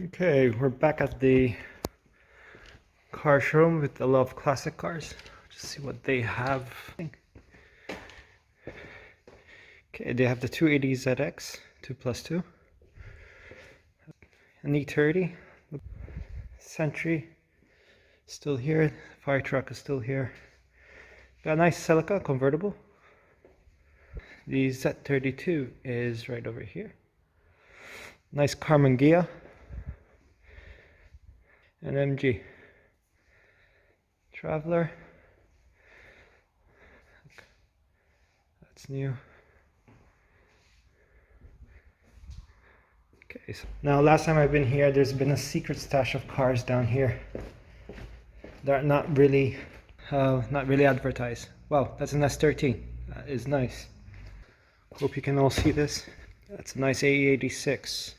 Okay, we're back at the car showroom with a lot of classic cars. Just see what they have. Okay, they have the 280ZX 2+2, an E30, Sentry still here, fire truck is still here. Got a nice Celica convertible. The Z32 is right over here. Nice Carmen Ghia. An MG Traveler. That's new. Okay, so now last time I've been here, there's been a secret stash of cars down here. They're not really advertised. Wow, that's an S13. That is nice. Hope you can all see this. That's a nice AE86.